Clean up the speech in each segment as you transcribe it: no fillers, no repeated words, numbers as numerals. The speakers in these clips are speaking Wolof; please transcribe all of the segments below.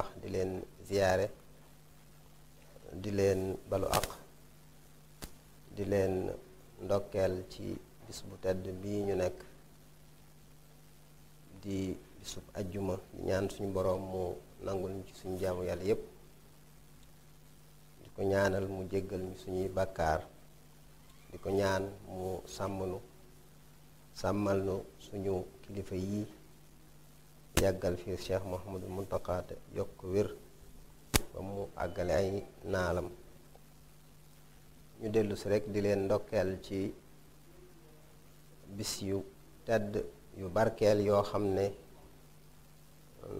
baax di leen ziyaare di leen balu àq di leen ndokkeel ci bis bu tedd bii ñu nekk di bisub ajjuma di ñaan suñu boroom mu nangul ñu ci suñu jaamu yàlla yépp di ko ñaanal mu jéggal ñu suñuy bàkkaar di ko ñaan mu sàmmal nu suñu kilifa yi yàggal fi Cheikh Mouhamadul Muntaqa te yokk wér ba mu àggale ay naalam ñu dellu si rekk di leen ndokkeel ci bis yu tedd yu barkeel yoo xam ne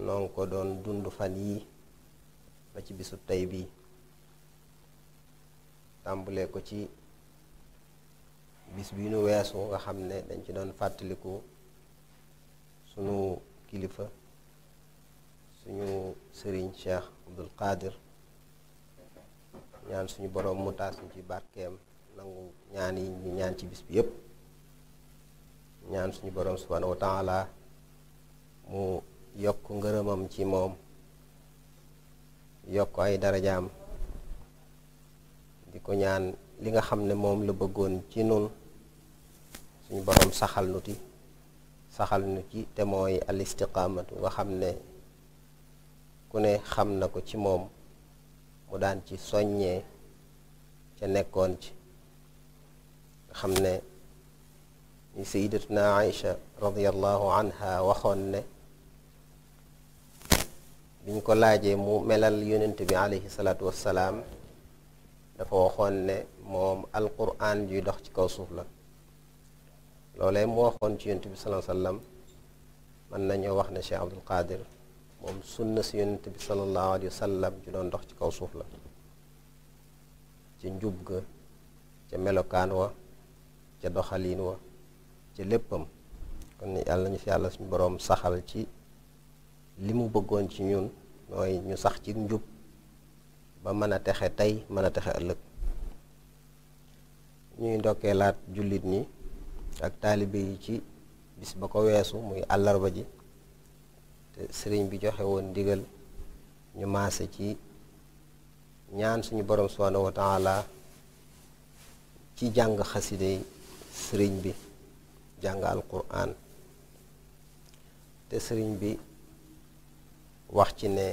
noon ko doon dund fan yii ba ci bisu tey bii tàmbulee ko ci bis bi nu weesu nga xam ne dañ ci doon fàttaliku sunu kilifa suñu sëriñ Cheikh Abdul Qadir ñaan suñu boroom mu taas ñu ci barkeem nangu ñaan yi ñu ñaan ci bis bi yépp ñaan suñu boroom subhaanahu wa taala mu yokk ngërëmam ci moom yokk ay darajaam di ko ñaan li nga xam ne moom la bëggoon ci nun suñu boroom saxal nu ci te mooy al istiqaamatu nga xam ne ku ne xam na ko ci moom mu daan ci soññee ca nekkoon ci nga xam ne ni sayyidatuna Aïcha radiyallahu anha waxoon ne biñ ko laajee mu melal yonent bi alayhi salaatu wassalaam dafa waxoon ne moom alquran juy dox ci kaw suuf la loolee mu waxoon ci yonent bi sallallahu alayhi wasallam mën nañoo wax ne Cheikh Abdul Qadir moom sunna si yonent bi sallallahu alayhi wasallam ju doon dox ci kaw suuf la ca njub ga ca melokaan wa ca doxaliin wa ca léppam kon yàlla nañu fi yàlla suñu boroom saxal ci li mu bëggoon ci ñun mooy ñu sax ci njub ba mën a texe tey mën a texe ëllëg ñuy ndokkeelaat jullit ñi ak taalibe yi ci bis ba ko weesu muy àllarba ji te sëriñ bi joxe woon ndigal ñu maase ci ñaan suñu boroom subhaanahu wa taala ci jàng xaside yi sëriñ bi jàng alquran te sëriñ bi wax ci ne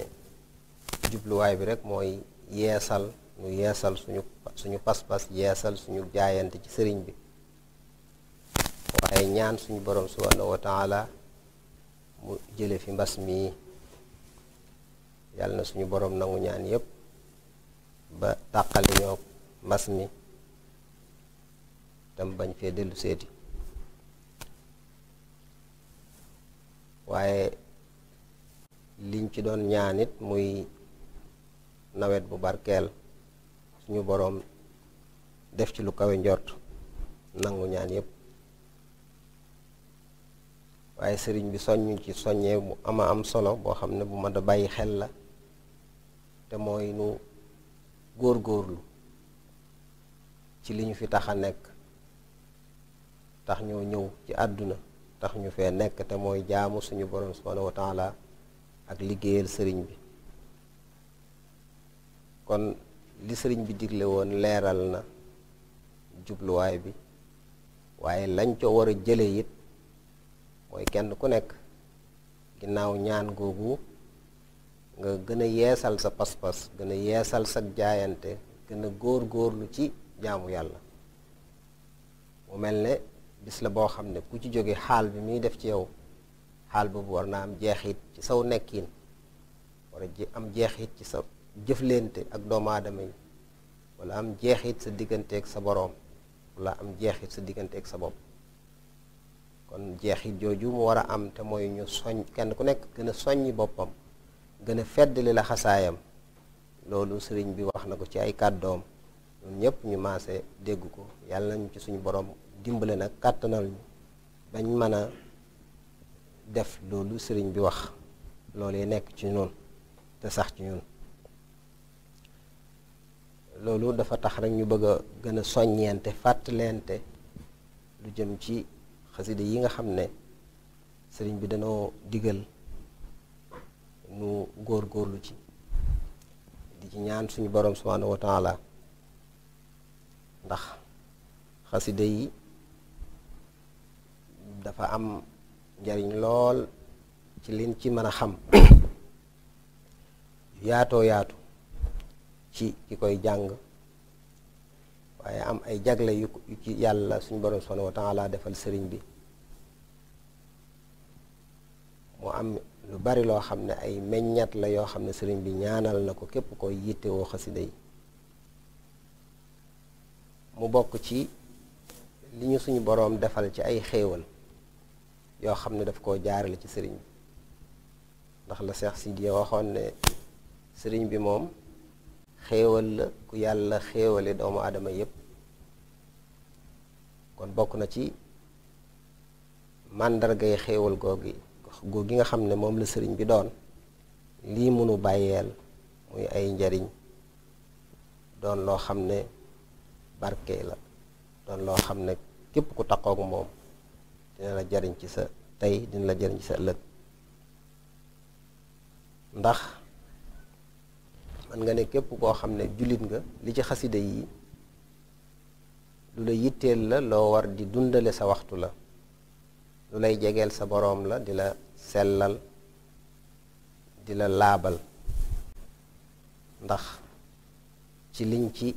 jubluwaay bi rekk mooy yeesal suñu pas-pas yeesal suñu jaayante ci sëriñ bi waaye ñaan suñu boroom subhaanahu wa taala mu jële fi mbas mi yàlla na suñu boroom nangu ñaan yépp ba tàqali ñoo mbas mi tam bañ fee dellu seeti waaye liñ ci doon ñaanit muy nawet bu barkeel suñu boroom def ci lu kawe njort nangu ñaan yépp waaye sëriñ bi soññu ci soññee bu ama am solo boo xam ne bu ma da bàyyi xel la te mooy nu góor-góorlu ci li ñu fi tax a nekk tax ñoo ñëw ci àdduna tax ñu fee nekk te mooy jaamu suñu boroom subhaanahu wa taala ak liggéeyal sëriñ bi kon li sëriñ bi digle woon leeral na jubluwaay bi waaye lañ co war a jële it mooy kenn ku nekk ginnaaw ñaan googu nga gën a yeesal sa pas-pas gën a yeesal sa jaayante gën a góor-góorlu ci jaamu yàlla mu mel ne bis la boo xam ne ku ci jóge xaal bi muy def ci yow xaal boobu war naa am jeexit ci saw nekkin war a am jeexit ci sa jëflente ak doomu aadama yi wala am jeexit sa digganteeg sa boroom wala am jeexit sa digganteeg sa bopp kon jeexit jooju mu war a am te mooy ñu soñ kenn ku nekk gën a soññi boppam gën a feddali la xasaayam loolu sëriñ bi wax na ko ci ay kàddoom ñun ñépp ñu maase dégg ko yàlla nañu ci suñu boroom dimbale nag kàttanal ñu bañ mën a def loolu sëriñ bi wax loolu yi nekk ci ñun te sax ci ñun loolu dafa tax rek ñu bëgg a gën a soññeente fàttalente lu jëm ci xasida yi nga xam ne sëriñ bi dañoo digal nu góor-góorlu ci di ci ñaan suñu boroom subhaanahu wa taala ndax xasida yi dafa am njariñ lool ci liñ ci mën a xam yaatoo yaatu ci ki koy jàng waaye am ay jagle yu ci yàlla suñu boroom subhaanahu wa taala defal sëriñ bi mu am lu bari loo xam ne ay meññat la yoo xam ne sëriñ bi ñaanal na ko képp koy yittewoo xasida yi mu bokk ci li ñu suñu boroom defal ci ay xéewal yoo xam ne daf koo jaarale ci sëriñ bi ndax la Seex Sidiya waxoon ne sëriñ bi moom xéewal la ku yàlla xéewale doomu aadama yépp kon bokk na ci màndargay xéewal googi nga xam ne moom la sëriñ bi doon lii mënu bàyyeel muy ay njariñ doon loo xam ne barke la doon loo xam ne képp ku taqoog moom dina la jariñ ci sa tey dina la jariñ ci sa ëllëg ndax man nga ne képp koo xam ne jullit nga li ci xasida yi lu la yitteel la loo war di dundale sa waxtu la lu lay jegeel sa boroom la di la sellal di la laabal ndax ci liñ ci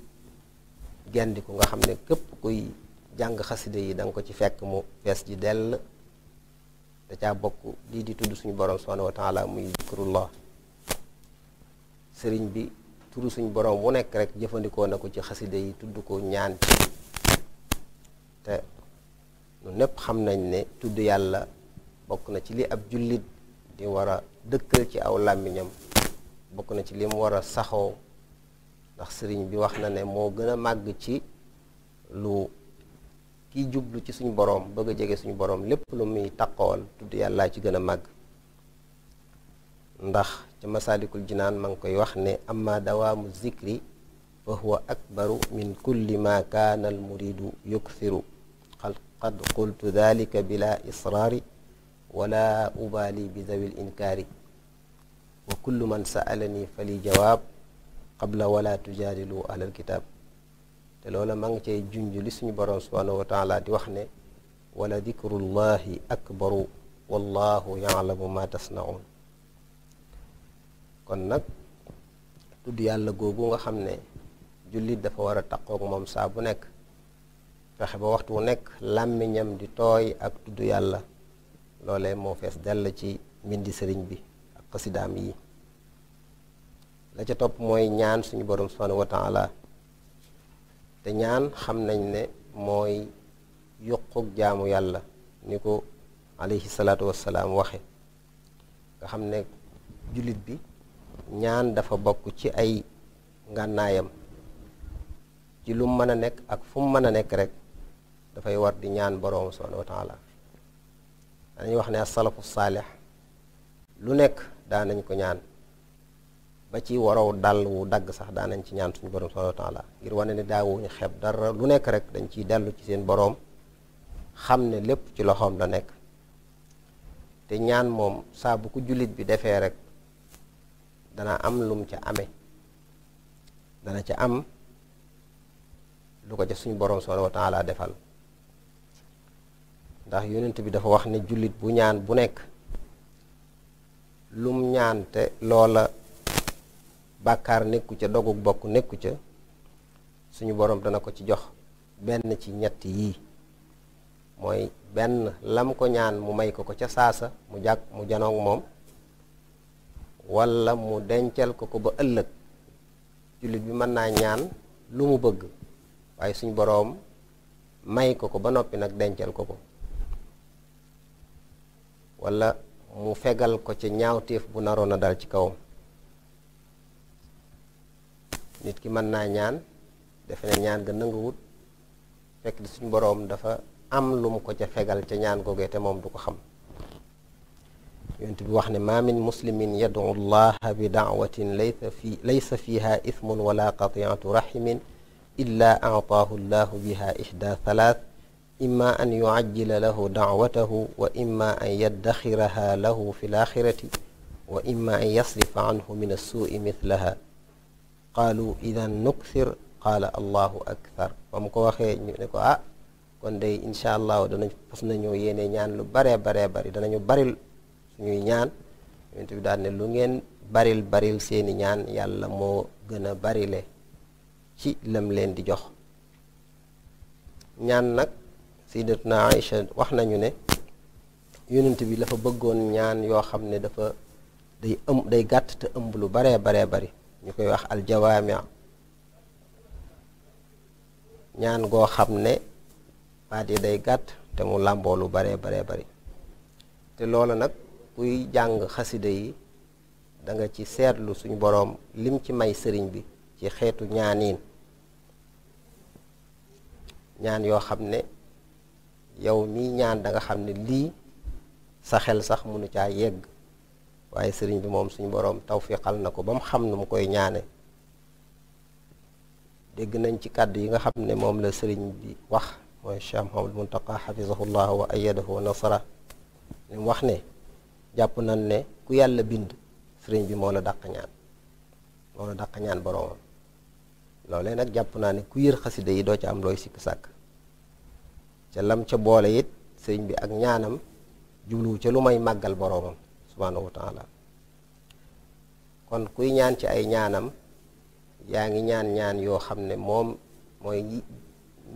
gendiku nga xam ne képp kuy jàng xasida yi danga ko ci fekk mu fees ji dell da caa bokk lii di tudd suñu boroom subhaanahu wa taala muy zikrullah sëriñ bi turu suñu boroom wu nekk rek jëfandikoo na ko ci xasida yi tudd ko ñaan ci te nu népp xam nañ ne tudd yàlla bokk na ci li ab jullit di war a dëkkal ci aw làmmiñam bokk na ci li mu war a saxoo ndax sëriñ bi wax na ne moo gën a màgg ci lu kiy jublu ci suñu boroom bëgg a jege suñu boroom lépp lu muy taqool tudd yàllaa ci gën a màgg ndax ca masaalikul jinaan ma ngi koy wax ne amma dawaamu zikri fa huwa akbaru min kulli ma kaana al muridu yukthiru qad qultu dalika bila israari wala ubaali bi zawil inkaari wa kullu man sa'alani fali jawaab qabla wala tujaadilu alal kitaab te loola ma ngi cay junj li suñu boroom subhaanahu wa taala di wax ne wala dikrullahi akbaru wallahu yaalamu ma tasnaun kon nag tudd yàlla googu nga xam ne jullit dafa war a taqoog moom saa bu nekk fexe ba waxtu wu nekk làmmiñam di tooy ak tudd yàlla loolee moo fees dell ci mbindi sëriñ bi ak xasidaam yi la ca topp mooy ñaan suñu boroom subhaanahu wa taala te ñaan xam nañ ne mooy yuquk jaamu yàlla ni ko alayhi salaatu wassalaam waxe nga xam ne jullit bi ñaan dafa bokk ci ay ngànnaayam ci lu mën a nekk ak fu mu mën a nekk rek dafay war di ñaan boroom subhaanahu wa taala dañuy wax ne as-salafu saalix lu nekk daanañ ko ñaan ba ci waraw dal wu dagg sax daanañ ci ñaan suñu boroom subhaanahu wa taala ngir wane ne daawuñu xeeb dara lu nekk rek dañ ciy dellu ci seen boroom xam ne lépp ci loxoom la nekk te ñaan moom saa bu ko jullit bi defee rek dana am lum ca amee dana ca am lu ko ca suñu boroom subhaanahu wa taala defal ndax yonent bi dafa wax ne jullit bu ñaan bu nekk lum ñaan te loola bàkkaar nekku ca dogug bokk nekku ca suñu boroom dana ko ci jox benn ci ñett yii mooy benn lam ko ñaan mu may ko ko ca saasa mu janoog moom walla mu dencal ko ko ba ëllëg jullit bi mën naa ñaan lu mu bëgg waaye suñu boroom may ko ko ba noppi nag dencal ko ko walla mu fegal ko ca ñaawteef bu naroon a dal ci kawam nit ki mën naa ñaan defe ne ñaan ga nanguwut fekk di suñu boroom dafa am lu mu ko ca fegal ca ñaan googee te moom du ko xam yonent bi wax ne ma min muslimin yad'u llaha bi da'watin laysa fiha ithmun wala qati'atu rahimin illa a'taahu llahu biha ihda thalath imma an yu'ajjila lahu da'watahu wa imma an yaddakhiraha lahu fi l-akhirati wa imma an yasrifa anhu min assuui mithlaha qaalu idan nukthir qaala allahu akthar ba mu ko waxee ñu ne ko kon day incha allahu danañ fas nañoo yéene ñaan lu baree bari danañu baril suñuy ñaan yonent bi daal ne lu ngeen baril seeni ñaan yàlla moo gën a barile ci lam leen di jox ñaan nag sayyidatuna Aïcha wax nañu ne yonent bi dafa bëggoon ñaan yoo xam ne dafa day gàtt te ëmb lu baree bari ñu koy wax aljawaami ñaan goo xam ne baat yi day gàtt te mu làmboo lu baree bari te loola nag kuy jàng xasida yi da nga ci seetlu suñu boroom lim ci may sëriñ bi ci xeetu ñaaniin ñaan yoo xam ne yow mii ñaan da nga xam ne lii sa xel sax mënu caa yegg waaye sëriñ bi moom suñu boroom tawfiqal na ko ba mu xam nu mu koy ñaane dégg nañ ci kàddu yi nga xam ne moom la sëriñ bi wax mooy Cheikh Mouhamadou Mountakha xafizahullah wa ayyadahu wa nasara li mu wax ne jàpp nañ ne ku yàlla bind sëriñ bi moo la dàq ñaan boroomam loolee nag jàpp naa ne ku yër xasida yi doo ca am looy sikk sàkk ca lam ca boole it sëriñ bi ak ñaanam jubluwu ca lu may màggal boroomam subhaanahu wa taala kon kuy ñaan ci ay ñaanam yaa ngi ñaan yoo xam ne moom mooy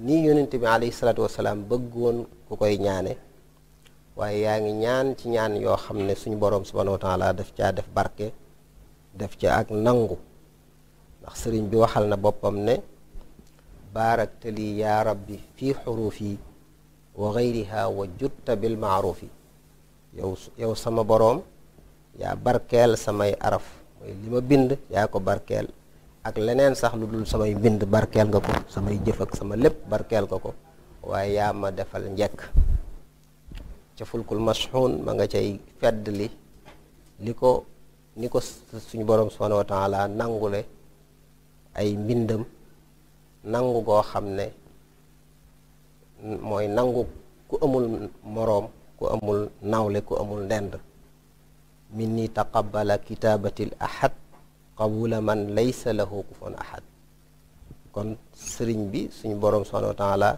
nii yonent bi alayhi salaatu wasalaam bëggoon ku koy ñaane waaye yaa ngi ñaan ci ñaan yoo xam ne suñu boroom subhaanahu wa taala daf caa def barke def ca ak nangu ndax sëriñ bi waxal na boppam ne baarakta lii yaa rabbi fii xuruufi wa gayriha wa jutta bil maarufi yow sama boroom yaa barkeel samay araf mooy li ma bind yaa ko barkeel ak leneen sax lu dul samay bind barkeel nga ko samay jëf ak sama lépp barkeel nga ko waaye yaa ma defal njekk ca fulkul mashxuun ma nga cay fedd ni ko suñu boroom subhaanahu wa taala nangule ay mbindam nangu goo xam ne mooy nangu ku amul moroom ku amul nawle ku amul ndend minni taqabbala kitaabatil ahad qabula man laysa lahu kufuwan ahad kon sëriñ bi suñu boroom subhaanahu wa taala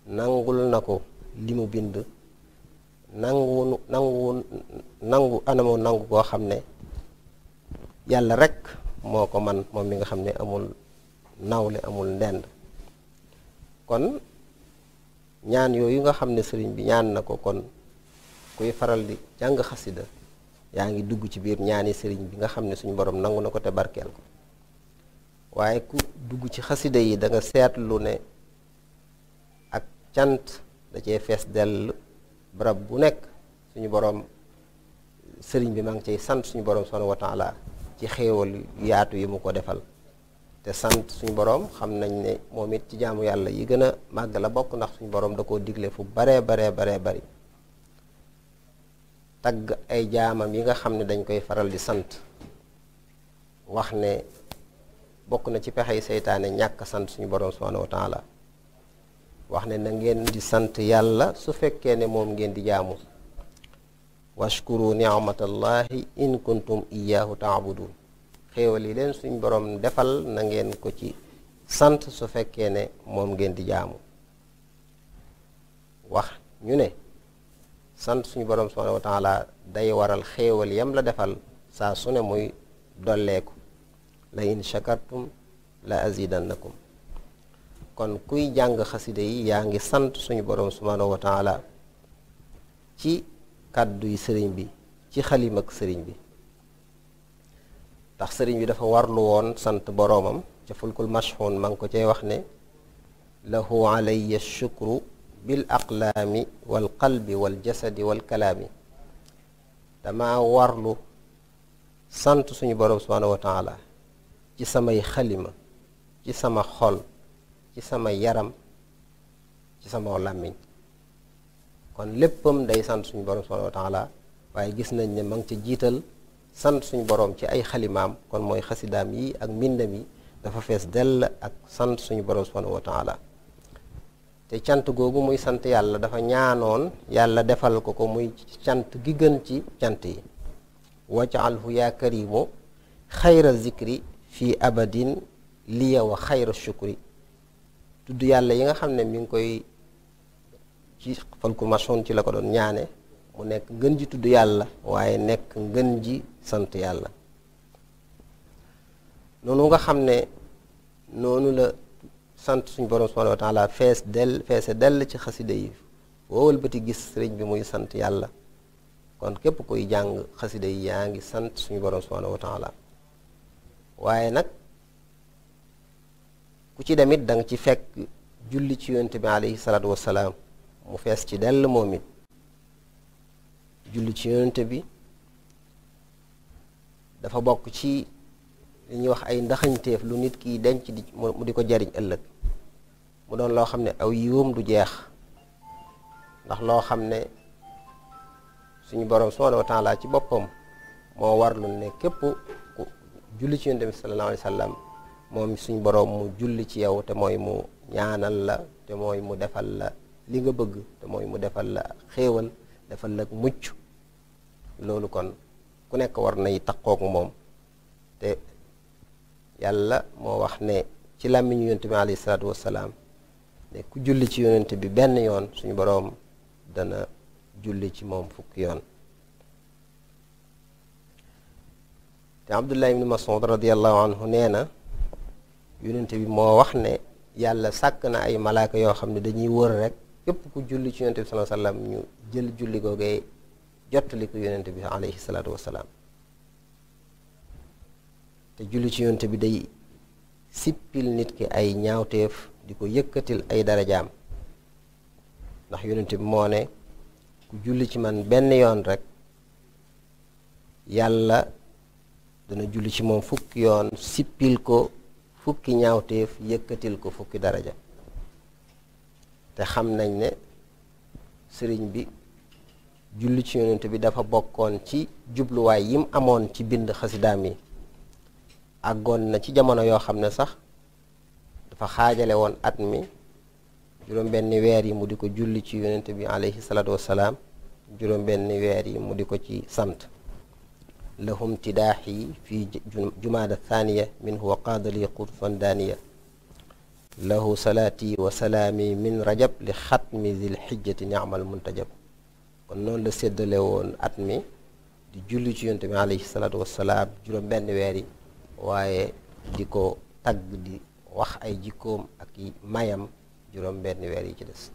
nangul na ko li mu bind nangu anamu nangu goo xam ne yàlla rekk moo ko man moom mi nga xam ne amul nawle amul ndend kon ñaan yooyu nga xam ne sëriñ bi ñaan na ko kon kuy faral di jàng xasida yaa ngi dugg ci biir ñaani sëriñ bi nga xam ne suñu borom nangu na ko te barkeel ko waaye ku dugg ci xasida yi da nga seetlu ne ak cant da cee fees dell barab bu nekk suñu borom sëriñ bi maa ngi cay sant suñu borom subhanahu wa taala ci xéewal yaatu yi mu ko defal te sant suñu borom xam nañ ne moom it ci jaamu yàlla yi gën a màgg la bokk ndax suñu borom da koo digle fu baree bari tagg ay jaamam yi nga xam ne dañ koy faral di sant wax ne bokk na ci pexey seytaane ñàkk sant suñu borom subhanahu wa taala wax ne na ngeen di sant yàlla su fekkee ne moom ngeen di jaamu washkuru ni'matallahi in kuntum iyyahu ta'budun xéewal yi leen suñ borom defal na ngeen ko ci sant su fekkee ne moom ngeen di jaamu wax ñu ne sant suñu borom subhanahu wa taala day waral xéewal yam la defal saa su ne muy dolleeku la in shakartum la azidannakum kon kuy jàng xaside yi yaa ngi sant suñu borom subhanahu wa taala ci kàdduy sëriñ bi ci xalim ak sëriñ bi ndax sëriñ bi dafa warlu woon sant boroomam ca fulkul mashxuun ma ngi ko cay wax ne lahu alayya shukru bil aqlaami wal qalbi wal jasadi wal kalaami dama warlu sant suñu boroom subhanahu wa taala ci samay xalima ci sama xol ci sama yaram ci sama làmmiñ kon léppam day sant suñu boroom subhanahu wa taala waaye gis nañ ne ma ngi ca jiital sant suñu boroom ci ay xalimaam kon mooy xasidaam yi ak mbindam yi dafa fees dell ak sant suñu boroom subhanahu wa taala te cant googu muy sant yàlla dafa ñaanoon yàlla defal ko muy cant gi gën ci cant yi waj'alhu yaa karimu xayra zikri fii abadin liya wa xayra shukri. tudd yàlla yi nga xam ne mi ngi koy ci falku masoon ci la ko doon ñaane mu nekk ngën ji tudd yàlla waaye nekk ngën ji sant yàlla. noonu nga xam ne noonu la sant suñu borom subhanahu wa taala feese dell ci xasida yi woowal bëti gis sëriñ bi muy sant yàlla, kon képp kuy jàng xasida yi yaa ngi sant suñu borom subhanahu wa taala. waaye nag ku ci demit danga ci fekk julli ci yonent bi alayhi salaatu wassalaam mu fees ci dell moom it. julli ci yonent bi dafa bokk ci li ñuy wax ay ndaxañteef lu nit kiy denc mu di ko jariñ ëllëg, mu doon loo xam ne aw yiwam du jeex, ndax loo xam ne suñu borom subhanahu wa taala ci boppam moo warlu ne képp ku julli ci yonent bi sallallahu alayhi wa sallam moom suñu borom mu julli ci yow, te mooy mu ñaanal la, te mooy mu defal la li nga bëgg, te mooy mu defal la xéewal, defal la mucc. loolu kon ku nekk war nay taqook moom. te yàlla moo wax ne ci làmmiñu yonent bi alayhi salaatu wassalaam ne ku julli ci yonent bi benn yoon suñu boroom dana julli ci moom fukki yoon. te Abdullah ibn Mas'ud radiyallahu anhu nee na yonent bi moo wax ne yàlla sàkk na ay malaaka yoo xam ne dañuy wër rek képp ku julli ci yonent bi sallallahu alayhi wasallam ñu jël julli googee jottali ko yonent bi alayhi salaatu wassalaam. te julli ci yonent bi day sippil nit ki ay ñaawteef di ko yëkkatil ay darajaam, ndax yonent bi moo ne ku julli ci man benn yoon rek yàlla dana julli ci moom fukki yoon sippil ko fukki ñaawteef yëkkatil ko fukki daraja. te xam nañ ne sëriñ bi julli ci yonent bi dafa bokkoon ci jubluwaay yim amoon ci bind xasidaam yi. àggoon na ci jamono yoo xam ne sax dafa xaajale woon at mi juróom-benni weer yi mu di ko julli ci yonent bi alayhi salaatu wassalaam, juróom-benni weer yi mu di ko ci sant. lahum tidaaxi fi jumaada thaniya minhu wa qaadali qutfan daaniya lahu salaati wa salaami min rajab li xatmi zil xijjati ni'mal muntajab. kon noonu la séddale woon at mi di julli ci yonent bi alayhi salaatu wassalaam juróom-benni weer yi, waaye di ko tagg di wax ay jikkoom ak i mayam juróom benn weer yi ci des.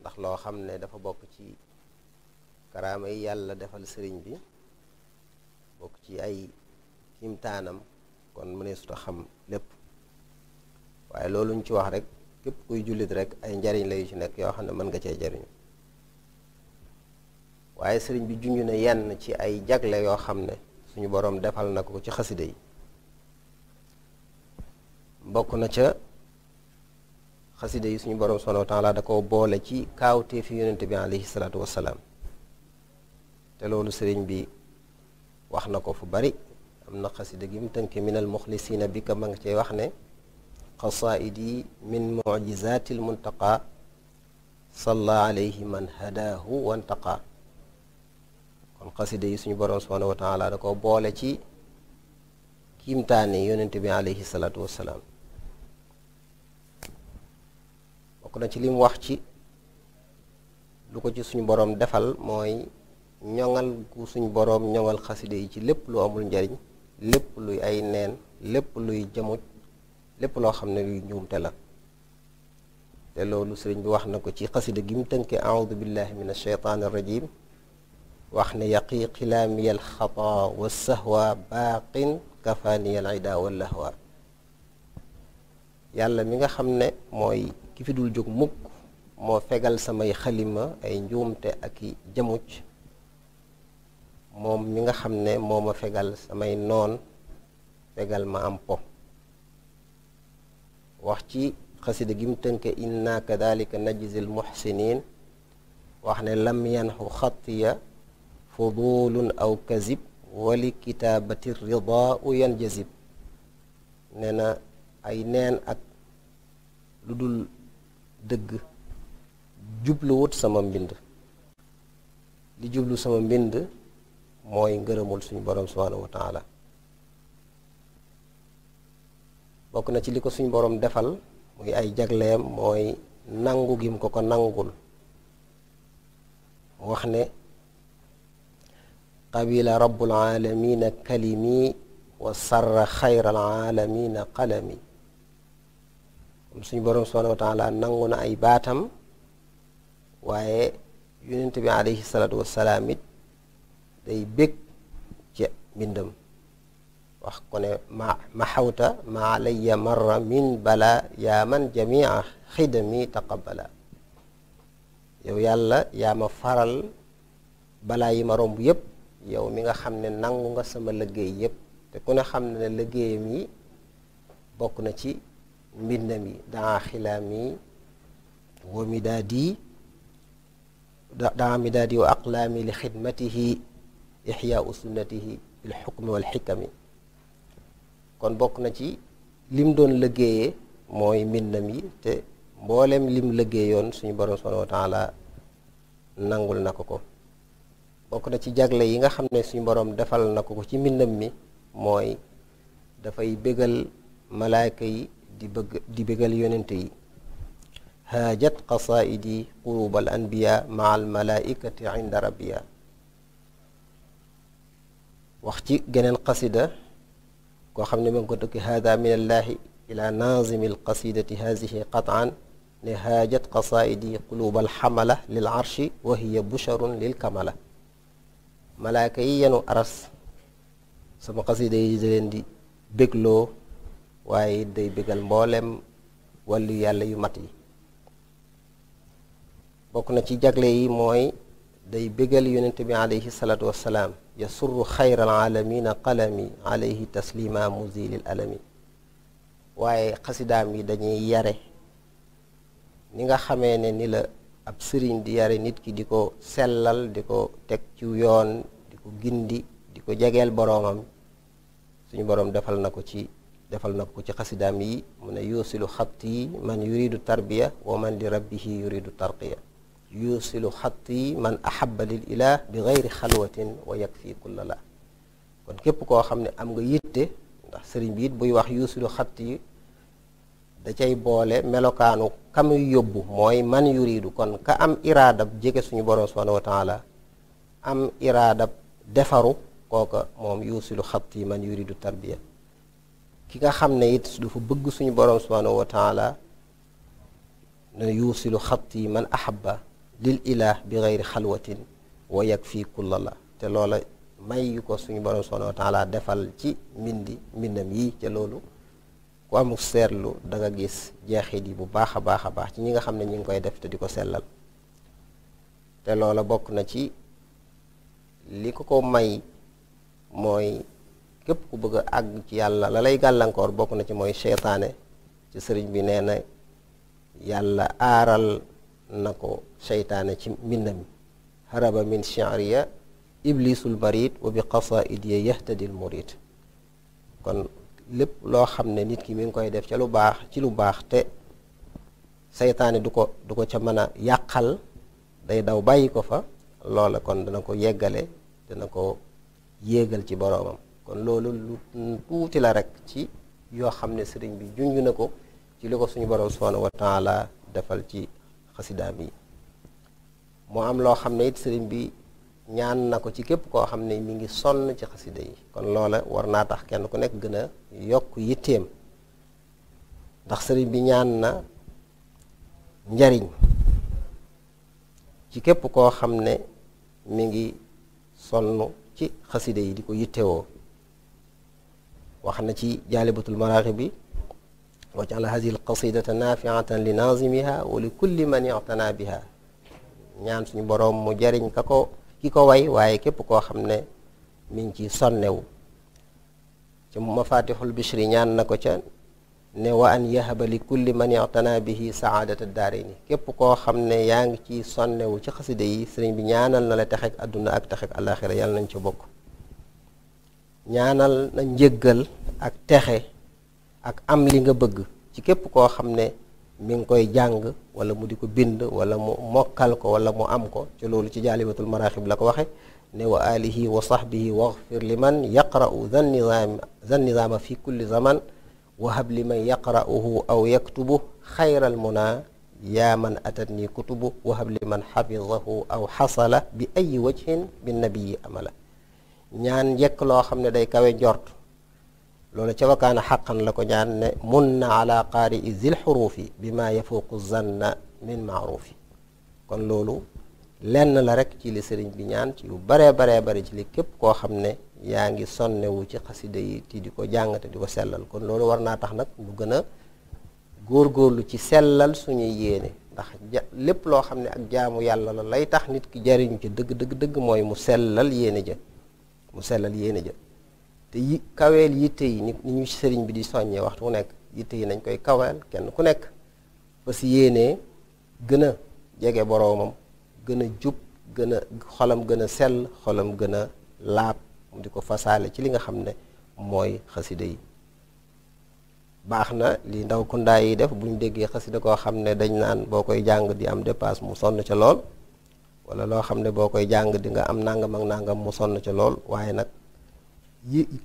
ndax loo xam ne dafa bokk ci karaama yi yàlla defal sëriñ bi, bokk ci ay kimtaanam, kon mëneesut a xam lépp. waaye loolu ñu ci wax rek képp kuy jullit rek ay njariñ la yu ci nekk yoo xam ne mën nga cee jariñu. waaye sëriñ bi junj na yenn ci ay jagle yoo xam ne suñu boroom defal na ko ci xasida yi. bokk na ca xasida yi suñu boroom subhanahu wa taala da ko boole ci kaawtee fi yonente bi alayhi salaatu wassalaam. te loolu sëriñ bi wax na ko fu bari. am na xasida gi mu tënke minal muxlisina bi ka ma nga cey wax ne qasaidi min mujizatil muntaqa salla alayhi man hadaahu wantaqa. kon xasida yi suñu boroom subhanahu wa taala da ko boole ci kiimtaani yonent bi alayhi salaatu wassalaam. bokk na ci lim wax ci lu ko ci suñu boroom defal mooy ñoŋal gu suñu boroom ñoŋal xasida yi ci lépp lu amul njariñ, lépp luy ay neen, lépp luy jamuj, lépp loo xam ne luy njuumte la. te loolu sëriñ bi wax na ko ci xasida gi mu tënke audu billahi min asheytaani rajim, wax ne yaqi xilaamiyal xataa wa sahwa baaqin kafaaniyal ida wallahwa. yàlla mi nga xam ne mooy ki fi dul jóg mukk moo fegal samay xalima ay njuumte ak i jamuj, moom mi nga xam ne moo ma fegal samay noon fegal ma am po. wax ci xasida gi mu tënke inna kadalika najzil muxsinin, wax ne lam yanxu xatiya fudulun aw kazib wali kitaabati ridaa u yanjazib. nee na ay neen ak lu dul dëgg jubluwut sama mbind. li jublu sama mbind mooy ngërëmul suñu borom subhanahu wa taala. bokk na ci li ko suñu borom defal muy ay jagleem mooy nangu gim ko nangul. mu wax ne qabila rabbul alamina kalimi wa sarra xayral alamina qalami. suñu borom subhanahu wa taala nangu na ay baatam, waaye yonent bi alayhi salaatu wassalaam it day bég ci mbindam wax ko ne ma xawta ma alayya marra min bala yaa man jamia xidami taqabala. yow yàlla yaa ma faral balaa yi ma romb yépp, yow mi nga xam ne nangu nga sama liggéey yépp. te ku ne xam ne liggéeyam yi bokk na ci mbindam yi daa xilaami wa midaadi daa midaadi wa aqlaami li xidmatihi ixyaau sunnatihi bil xukmi wal xikami. kon bokk na ci lim doon liggéeyee mooy mbindam yi, te mboolem lim liggéeyoon suñu borom subhanahu wa taala nangul na ko. bokk na ci jagle yi nga xam ne suñu borom defal na ko ci mbindam mi mooy dafay bégal malaaka yi di bégal yonente yi. haajat qasaidi qulub al anbiya maa al malaikati inda rabbiya. wax ci geneen qasida koo xam ne ma ngi ko dëkk hada min allahi ila nazimi al qasidati hazihi qataan ne haajat qasaidi qulub al xamala lil arshi wa hiya busharun lil kamala. malaaka yi yenu aras sama qasida yi da leen di bégloo, waaye day bégal mboolem wàllu yàlla yu mat yi. bokk na ci jagle yi mooy day bégal yonent bi alayhi salaatu wassalaam yasurru xayral alamina qalami alayhi taslima muzilil alami. waaye xasidaam yi dañuy yare ni nga xamee ne ni la ab sëriñ di yare nit ki di ko sellal, di ko teg ci yoon, di ko gindi, di ko jegeel boroomam. suñu boroom defal na ko ci xasidaam yi mu ne yuusilu xatti man yuridu tarbiya wa man li rabbihi yuridu tarqiya. yuusilu xatti man ahabba lil ilah bi gayri xalwatin wa yakfi kulla la. kon képp koo xam ne am nga yitte, ndax sëriñ bi it buy wax yuusilu xatti da cay boole melokaanu kamuy yóbbu mooy man yuridu. kon ka am iraadab jege suñu borom subhanahu wa taala, am iraadab defaru, kooka moom yuusilu xatti man yuridu tarbiya. ki nga xam ne it dafa bëgg suñu borom subhanahu wa taala ne yuusilu xatti man ahabba lil ilah bi gayri xalwatin wa yakfi kulla la. te loola may yu ko suñu borom subhanahu wa taala defal ci mbindam yi. ca loolu ku amul seetlu da nga gis jeexit yi bu baax a baax ci ñi nga xam ne ñi ngi koy def te di ko sellal. te loola bokk na ci li ko may mooy képp ku bëgg a àgg ci yàlla la lay gàllankoor bokk na ci mooy seytaane. ci sëriñ bi nee na yàlla aaral na ko seytaane ci mbindam haraba min shi'riya iblisul marid wa bi qasaidi yahtadil murid. kon lépp loo xam ne nit ki mi ngi koy def ca lu baax te seytaane du ko ca mën a yàqal, day daw bàyyi ko fa, loola kon dana ko yeggale, dana ko yéegal ci boroomam. kon loolu lu tuuti la rek ci yoo xam ne sëriñ bi junj na ko ci li ko suñu borom subhanahu wa taala defal ci xasidaam yi. moo am loo xam ne it sëriñ bi ñaan na ko ci képp koo xam ne mi ngi sonn ci xasida yi. kon loola war naa tax kenn ku nekk gën a yokk yitteem, ndax sëriñ bi ñaan na njariñ ci képp koo xam ne mi ngi sonn ci xasida yi di ko yittewoo. wax na ci jaalibatul maraaxib bi waj'al haadihi alqasidata naafi'atan li naazimiha wa li kulli man i'tana biha. ñaan suñu boroom mu jariñ ki ko way, waaye képp koo xam ne mi ngi ci sonnewu. ci mafatixul bishri ñaan na ko ca ne wa an yahaba li kulli man i'tana bihi saadata daarayni. képp koo xam ne yaa ngi ci sonnewu ci xasida yi, sëriñ bi ñaanal na la texek àdduna ak texek àllaaxira, yàlla nañ ci bokk. ñaanal na njëggal ak texe ak am li nga bëgg ci képp koo xam ne mi ngi koy jàng wala mu di ko bind wala mu mokkal ko wala mu am ko. ci loolu ci jaalibatul maraaxib la ko waxe ne wa alihi wa sahbihi waghfir liman yaqra'u dhan nizaama fi kulli zaman wahab liman yaqra'uhu aw yaktubu xayral muna yaa man atatni kutubu wahab liman xafidahu aw xasala bi ayi wajhin bin nabiyi amala. ñaan njëkk loo xam ne day kawe njort loolu ca wakaana xaqan la ko ñaan ne mun na ala qaari i zil xuruufi bi ma yafuuqu zanna min maaruufi. kon loolu lenn la rek ci li sëriñ bi ñaan ci lu baree bari ci li képp koo xam ne yaa ngi sonnewu ci xasida yi ti di ko jàng te di ko sellal. kon loolu war naa tax nag lu gën a góorgóorlu ci sellal suñuy yéene, ndax lépp loo xam ne ak jaamu yàlla la lay tax nit ki jariñu ci dëgg mooy mu sellal yéene ja te kaweel yitte yi ni ñu sëriñ bi di soññee waxtu wu nekk yitte yi nañ koy kaweel kenn ku nekk ba si yéenee gën a jege boroomam, gën a jub, gën a xolam gën a sell, xolam gën a laab, mu di ko fasaale ci li nga xam ne mooy xasida yi. baax na li ndaw kundaa yi def bu ñu déggee xasida koo xam ne dañ naan boo koy jàng di am dépasse mu sonn ca lool, wala loo xam ne boo koy jàng di nga am nangam ak nangam mu sonn ca lool, waaye nag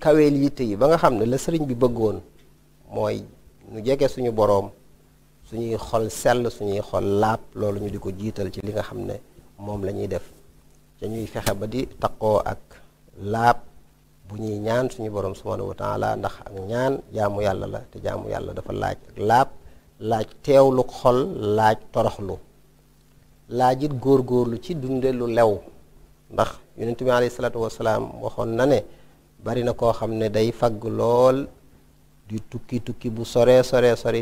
kaweel yitte yi ba nga xam ne la sëriñ bi bëggoon mooy nu jege suñu boroom, suñuy xol sell, suñuy xol laab, loolu ñu di ko jiital ci li nga xam ne moom la ñuy def, ca ñuy fexe ba di taqoo ak laab bu ñuy ñaan suñu boroom subhanahu wa taala, ndax ak ñaan jaamu yàlla la, te jaamu yàlla dafa laaj ak laab, laaj teewlu xol, laaj toroxlu, laaj it góorgóorlu ci dunde lu lew, ndax yonent bi alayhi salaatu wasalaam waxoon na ne bari na koo xam ne day fagg lool di tukki bu sore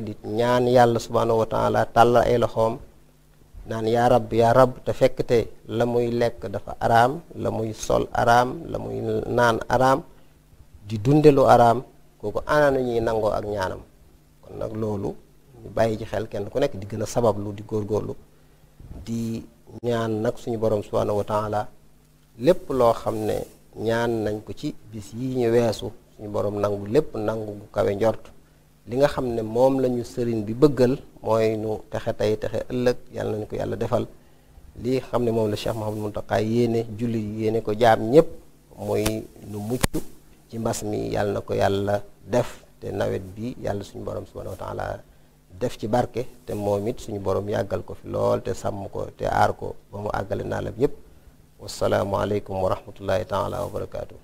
di ñaan yàlla subhanahu wa taala tàllal ay loxoom naan yaa rab te fekkte la muy lekk dafa araam, la muy sol araam, la muy naan araam, di dunde lu araam, kooku ana na ñuy nangoo ak ñaanam. kon nag loolu ñu bàyyi ci xel kenn ku nekk di gën a sabablu di góorgóorlu di ñaan nag suñu borom subhanahu wa taala lépp loo xam ne ñaan nañ ko ci bis yi ñu weesu suñu borom nangu lépp, nangu gu kawe njort. li nga xam ne moom lañu sëriñ bi bëggal mooy nu texe tey texe ëllëg, yàlla nañu ko yàlla defal. li xam ne moom la Cheikh Mouhamadou Mountakha yéene julli yéene ko jaam ñépp mooy nu mucc ci mbas mi, yàlla na ko yàlla def, te nawet bi yàlla suñu borom subhanahu wa taala def ci barke, te moom it suñu borom yàggal ko fi lool te sàmm ko te aar ko ba mu àggale naa la yépp. wasalaamu aleykum wa rahmatullahi taala wa barakaatu.